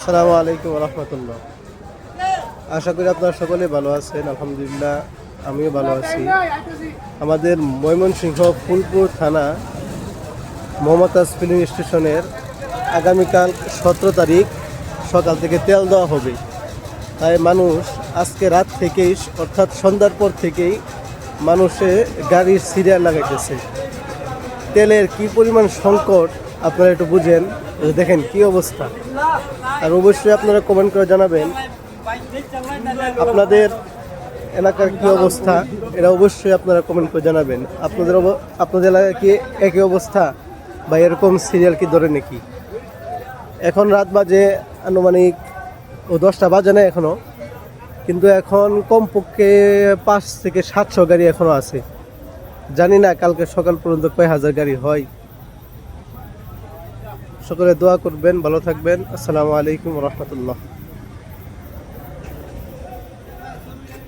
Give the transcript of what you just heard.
আসসালামু আলাইকুম রহমতুল্লাহ। আশা করি আপনারা সকলে ভালো আছেন। আলহামদুলিল্লাহ, আমিও ভালো আছি। আমাদের ময়মনসিংহ ফুলপুর থানা মমতাজ ফিলিং স্টেশনের আগামীকাল 17 তারিখ সকাল থেকে তেল দেওয়া হবে। তাই মানুষ আজকে রাত থেকেই অর্থাৎ সন্ধ্যার পর থেকেই মানুষে গাড়ির সিরিয়াল লাগাইতেছে। তেলের কি পরিমাণ সংকট আপনারা একটু বুঝেন, দেখেন কি অবস্থা। আর অবশ্যই আপনারা কমেন্ট করে জানাবেন আপনাদের এলাকার কি অবস্থা, এটা অবশ্যই আপনারা কমেন্ট করে জানাবেন। আপনাদের এলাকায় কি একই অবস্থা বা এরকম সিরিয়াল কি ধরে নাকি? এখন রাত বাজে আনুমানিক 10টা বাজে না এখনও, কিন্তু এখন কমপক্ষে 5 থেকে 700 গাড়ি এখনও আছে। জানি না কালকে সকাল পর্যন্ত কয় হাজার গাড়ি হয়। সকলে দোয়া করবেন, ভালো থাকবেন। আসসালামু আলাইকুম রহমতুল্লাহ।